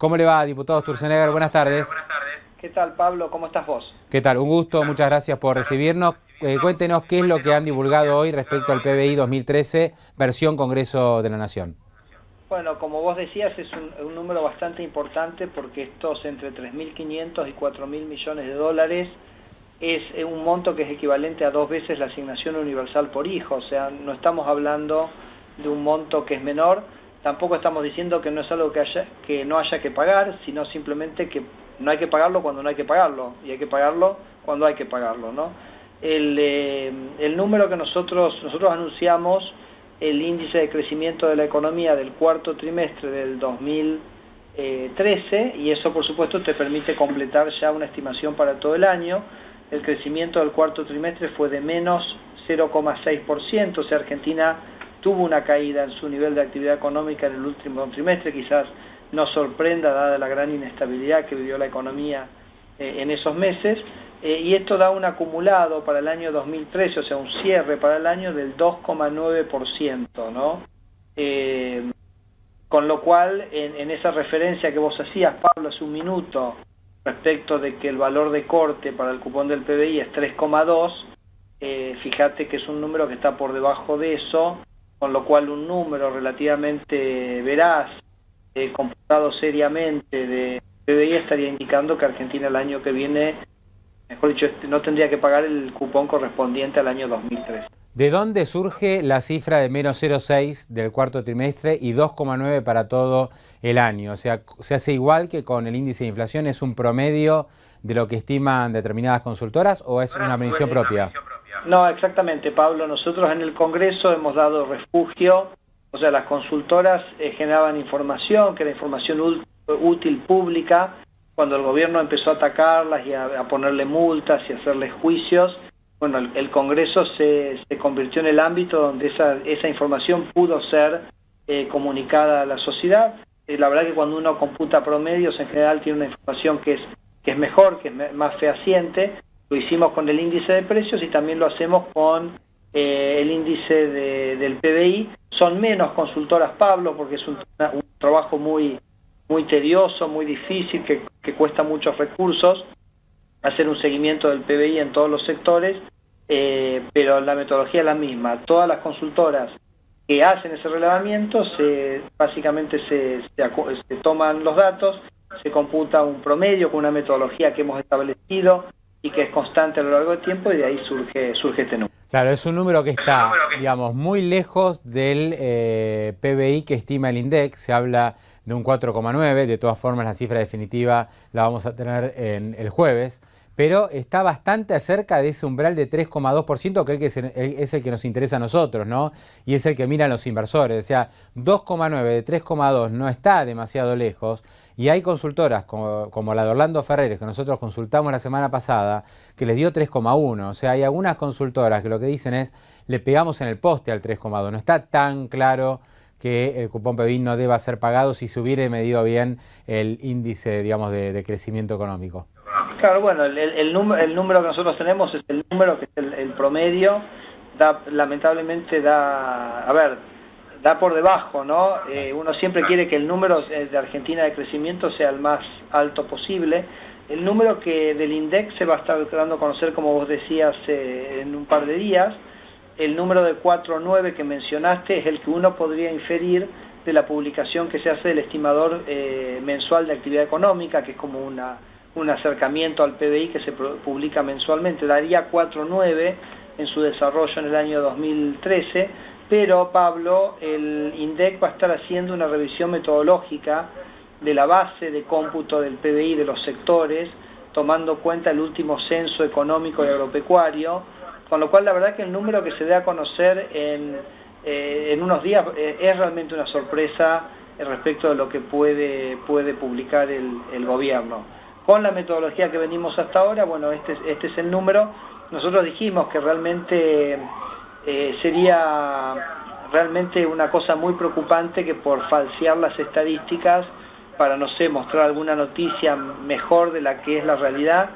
¿Cómo le va, diputado Sturzenegger? Buenas tardes. ¿Qué tal, Pablo? ¿Cómo estás vos? ¿Qué tal? Un gusto, muchas gracias por recibirnos. Cuéntenos qué es lo que han divulgado hoy respecto al PBI 2013, versión Congreso de la Nación. Bueno, como vos decías, es un número bastante importante porque estos entre 3.500 y 4.000 millones de dólares es un monto que es equivalente a 2 veces la asignación universal por hijo. O sea, no estamos hablando de un monto que es menor, tampoco estamos diciendo que no es algo que no haya que pagar, sino simplemente que no hay que pagarlo cuando no hay que pagarlo, y hay que pagarlo cuando hay que pagarlo, ¿no? El número que nosotros anunciamos, el índice de crecimiento de la economía del cuarto trimestre del 2013, y eso por supuesto te permite completar ya una estimación para todo el año. El crecimiento del cuarto trimestre fue de menos 0,6%, o sea, Argentina tuvo una caída en su nivel de actividad económica en el último trimestre. Quizás nos sorprenda dada la gran inestabilidad que vivió la economía en esos meses, y esto da un acumulado para el año 2013, o sea, un cierre para el año del 2,9%, ¿no? Con lo cual, en esa referencia que vos hacías, Pablo, hace un minuto, respecto de que el valor de corte para el cupón del PBI es 3,2, fíjate que es un número que está por debajo de eso, con lo cual un número relativamente veraz, computado seriamente de PBI, estaría indicando que Argentina el año que viene, mejor dicho, no tendría que pagar el cupón correspondiente al año 2013. ¿De dónde surge la cifra de menos 0,6 del cuarto trimestre y 2,9 para todo el año? O sea, ¿se hace igual que con el índice de inflación? ¿Es un promedio de lo que estiman determinadas consultoras o es una medición propia? No, exactamente, Pablo. Nosotros en el Congreso hemos dado refugio, o sea, las consultoras generaban información, que era información útil pública. Cuando el gobierno empezó a atacarlas y a ponerle multas y a hacerles juicios, bueno, el Congreso se convirtió en el ámbito donde esa información pudo ser comunicada a la sociedad. La verdad que cuando uno computa promedios, en general tiene una información que es mejor, que es más fehaciente. Lo hicimos con el índice de precios y también lo hacemos con el índice del PBI. Son menos consultoras, Pablo, porque es un trabajo muy tedioso, muy difícil, que cuesta muchos recursos hacer un seguimiento del PBI en todos los sectores, pero la metodología es la misma. Todas las consultoras que hacen ese relevamiento básicamente se toman los datos, se computa un promedio con una metodología que hemos establecido y que es constante a lo largo del tiempo, y de ahí surge este número. Claro, es un número que está, digamos, muy lejos del PBI que estima el INDEC. Se habla de un 4,9, de todas formas la cifra definitiva la vamos a tener el jueves, pero está bastante cerca de ese umbral de 3,2%, que es el que nos interesa a nosotros, ¿no? Y es el que miran los inversores. O sea, 2,9 de 3,2 no está demasiado lejos, y hay consultoras como la de Orlando Ferreres, que nosotros consultamos la semana pasada, que les dio 3,1. O sea, hay algunas consultoras que lo que dicen es, le pegamos en el poste al 3,2. No está tan claro que el cupón PBI no deba ser pagado si se hubiera medido bien el índice, digamos, de crecimiento económico. Claro, bueno, el número que nosotros tenemos es el número que es el promedio. Lamentablemente da por debajo, ¿no? Uno siempre quiere que el número de Argentina de crecimiento sea el más alto posible. El número que del INDEC se va a estar dando a conocer, como vos decías, en un par de días. El número de 4,9 que mencionaste es el que uno podría inferir de la publicación que se hace del estimador mensual de actividad económica, que es como un acercamiento al PBI que se publica mensualmente. Daría 4,9 en su desarrollo en el año 2013, pero, Pablo, el INDEC va a estar haciendo una revisión metodológica de la base de cómputo del PBI de los sectores, tomando cuenta el último censo económico y agropecuario, con lo cual la verdad que el número que se dé a conocer en unos días es realmente una sorpresa respecto de lo que puede publicar el gobierno. Con la metodología que venimos hasta ahora, bueno, este es el número. Nosotros dijimos que realmente sería realmente una cosa muy preocupante que por falsear las estadísticas para, no sé, mostrar alguna noticia mejor de la que es la realidad,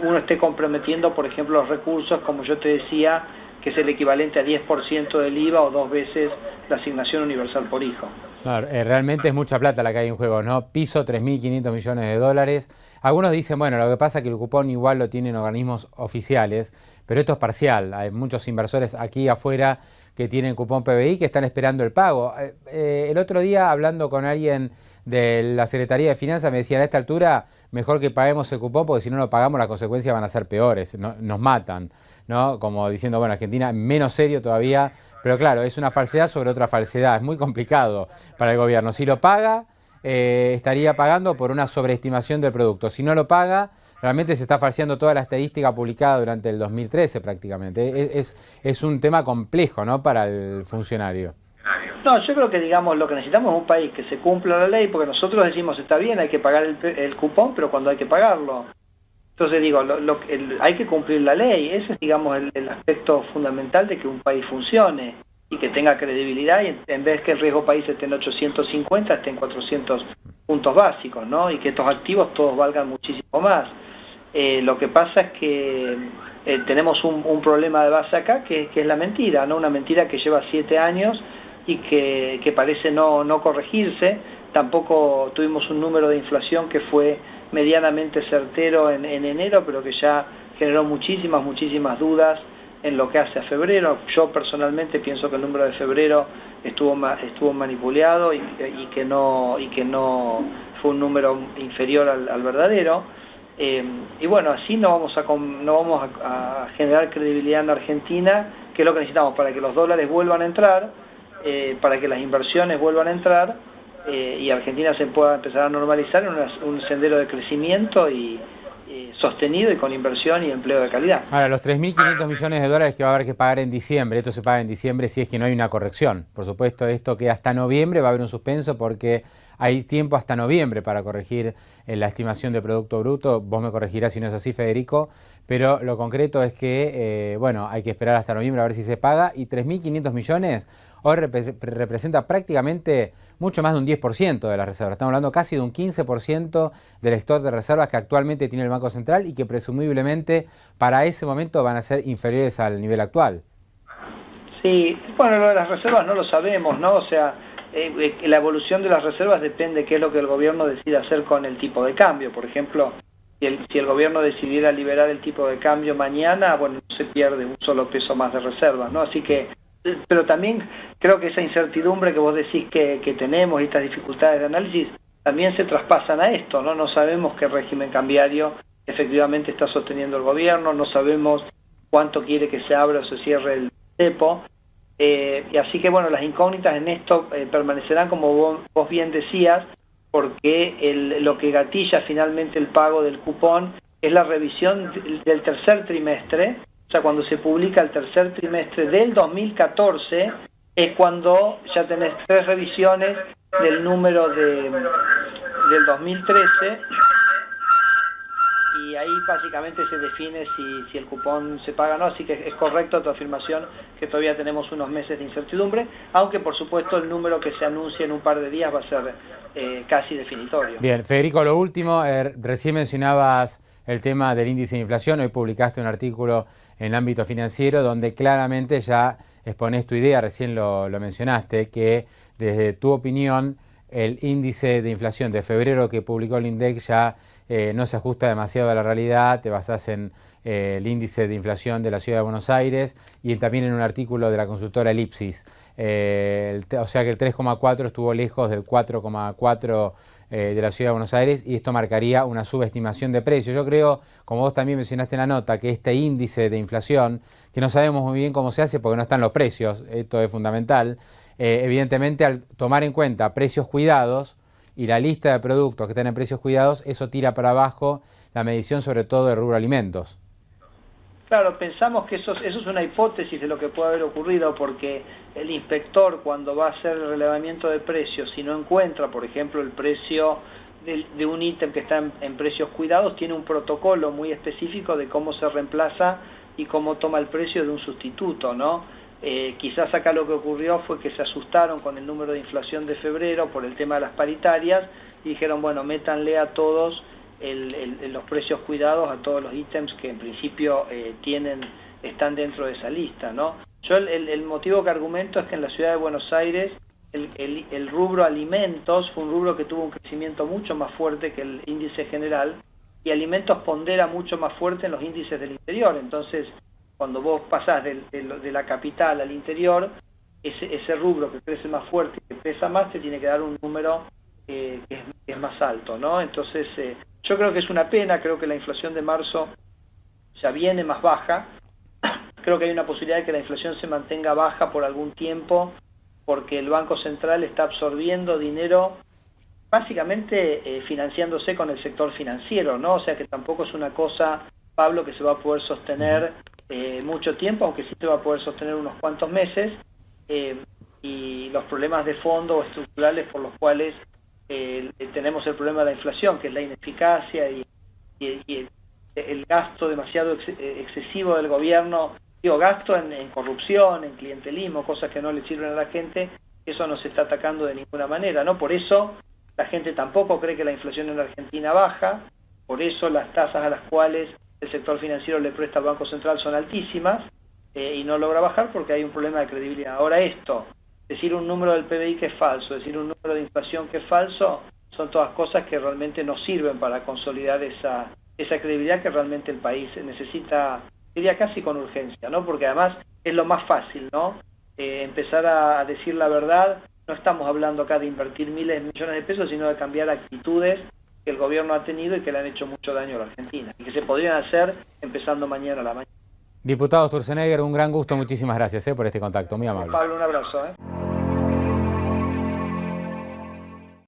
uno esté comprometiendo, por ejemplo, los recursos, como yo te decía, que es el equivalente a 10% del IVA o 2 veces la asignación universal por hijo. No, realmente es mucha plata la que hay en juego, ¿no? Piso 3.500 millones de dólares. Algunos dicen, bueno, lo que pasa es que el cupón igual lo tienen organismos oficiales, pero esto es parcial. Hay muchos inversores aquí afuera que tienen cupón PBI que están esperando el pago. El otro día, hablando con alguien de la Secretaría de Finanzas, me decían, a esta altura mejor que paguemos el cupón porque si no lo pagamos las consecuencias van a ser peores, nos matan, ¿no? Como diciendo, bueno, Argentina menos serio todavía, pero claro, es una falsedad sobre otra falsedad, es muy complicado para el gobierno. Si lo paga, estaría pagando por una sobreestimación del producto. Si no lo paga, realmente se está falseando toda la estadística publicada durante el 2013 prácticamente. Es un tema complejo, ¿no?, para el funcionario. No, yo creo que, digamos, lo que necesitamos es un país que se cumpla la ley, porque nosotros decimos, está bien, hay que pagar el cupón, pero cuando hay que pagarlo. Entonces digo, hay que cumplir la ley. Ese es, digamos, el aspecto fundamental de que un país funcione y que tenga credibilidad, y en vez que el riesgo país esté en 850, esté en 400 puntos básicos, ¿no? Y que estos activos todos valgan muchísimo más. Lo que pasa es que tenemos un problema de base acá, que es la mentira, ¿no? Una mentira que lleva 7 años y que parece no corregirse. Tampoco tuvimos un número de inflación que fue medianamente certero en enero, pero que ya generó muchísimas dudas en lo que hace a febrero. Yo personalmente pienso que el número de febrero estuvo manipulado y que no fue un número inferior al verdadero. Y bueno, así no vamos a generar credibilidad en la Argentina, que es lo que necesitamos para que los dólares vuelvan a entrar, para que las inversiones vuelvan a entrar, y Argentina se pueda empezar a normalizar en un sendero de crecimiento y sostenido y con inversión y empleo de calidad. Ahora, los 3.500 millones de dólares que va a haber que pagar en diciembre, esto se paga en diciembre si es que no hay una corrección. Por supuesto, esto que hasta noviembre va a haber un suspenso porque hay tiempo hasta noviembre para corregir la estimación de Producto Bruto. Vos me corregirás si no es así, Federico, pero lo concreto es que, bueno, hay que esperar hasta noviembre a ver si se paga, y 3.500 millones hoy representa prácticamente mucho más de un 10% de las reservas. Estamos hablando casi de un 15% del stock de reservas que actualmente tiene el Banco Central y que presumiblemente para ese momento van a ser inferiores al nivel actual. Sí, bueno, lo de las reservas no lo sabemos, ¿no? O sea, la evolución de las reservas depende de qué es lo que el gobierno decida hacer con el tipo de cambio. Por ejemplo, si el gobierno decidiera liberar el tipo de cambio mañana, bueno, no se pierde un solo peso más de reservas, ¿no? Así que, pero también creo que esa incertidumbre que vos decís que tenemos y estas dificultades de análisis también se traspasan a esto, ¿no? No sabemos qué régimen cambiario efectivamente está sosteniendo el gobierno, no sabemos cuánto quiere que se abra o se cierre el cepo, y así que, bueno, las incógnitas en esto permanecerán, como vos bien decías, porque lo que gatilla finalmente el pago del cupón es la revisión del tercer trimestre. O sea, cuando se publica el tercer trimestre del 2014, es cuando ya tenés 3 revisiones del número del 2013, y ahí básicamente se define si el cupón se paga o no. Así que es correcto tu afirmación que todavía tenemos unos meses de incertidumbre, aunque por supuesto el número que se anuncia en un par de días va a ser casi definitorio. Bien, Federico, lo último, recién mencionabas el tema del índice de inflación. Hoy publicaste un artículo en el ámbito financiero donde claramente ya exponés tu idea, recién lo mencionaste, que desde tu opinión el índice de inflación de febrero que publicó el INDEC ya no se ajusta demasiado a la realidad. Te basás en el índice de inflación de la Ciudad de Buenos Aires y también en un artículo de la consultora Elipsis. O sea que el 3,4 estuvo lejos del 4,4 de la Ciudad de Buenos Aires, y esto marcaría una subestimación de precios. Yo creo, como vos también mencionaste en la nota, que este índice de inflación, que no sabemos muy bien cómo se hace porque no están los precios, esto es fundamental, evidentemente al tomar en cuenta precios cuidados y la lista de productos que están en precios cuidados, eso tira para abajo la medición sobre todo de rubro alimentos. Claro, pensamos que eso es una hipótesis de lo que puede haber ocurrido, porque el inspector, cuando va a hacer el relevamiento de precios, si no encuentra, por ejemplo, el precio de un ítem que está en precios cuidados, tiene un protocolo muy específico de cómo se reemplaza y cómo toma el precio de un sustituto, ¿no? Quizás acá lo que ocurrió fue que se asustaron con el número de inflación de febrero por el tema de las paritarias y dijeron, bueno, métanle a todos los precios cuidados, a todos los ítems que en principio tienen están dentro de esa lista, ¿no? Yo el motivo que argumento es que en la ciudad de Buenos Aires el rubro alimentos fue un rubro que tuvo un crecimiento mucho más fuerte que el índice general, y alimentos pondera mucho más fuerte en los índices del interior. Entonces, cuando vos pasás de la capital al interior, ese rubro que crece más fuerte y que pesa más, te tiene que dar un número que es más alto, ¿no? Entonces, yo creo que es una pena, creo que la inflación de marzo ya viene más baja. Creo que hay una posibilidad de que la inflación se mantenga baja por algún tiempo, porque el Banco Central está absorbiendo dinero, básicamente financiándose con el sector financiero, ¿no? O sea que tampoco es una cosa, Pablo, que se va a poder sostener mucho tiempo, aunque sí se va a poder sostener unos cuantos meses, y los problemas de fondo o estructurales por los cuales tenemos el problema de la inflación, que es la ineficacia y el gasto demasiado excesivo del gobierno, gasto en corrupción, en clientelismo, cosas que no le sirven a la gente, eso no se está atacando de ninguna manera, ¿no? Por eso la gente tampoco cree que la inflación en Argentina baja, por eso las tasas a las cuales el sector financiero le presta al Banco Central son altísimas, y no logra bajar porque hay un problema de credibilidad. Ahora esto, decir un número del PBI que es falso, decir un número de inflación que es falso, son todas cosas que realmente no sirven para consolidar esa credibilidad que realmente el país necesita, diría casi con urgencia, ¿no? Porque además es lo más fácil, ¿no? Empezar a decir la verdad. No estamos hablando acá de invertir miles de millones de pesos, sino de cambiar actitudes que el gobierno ha tenido y que le han hecho mucho daño a la Argentina, y que se podrían hacer empezando mañana a la mañana. Diputado Sturzenegger, un gran gusto, muchísimas gracias por este contacto, muy amable. Pablo, un abrazo.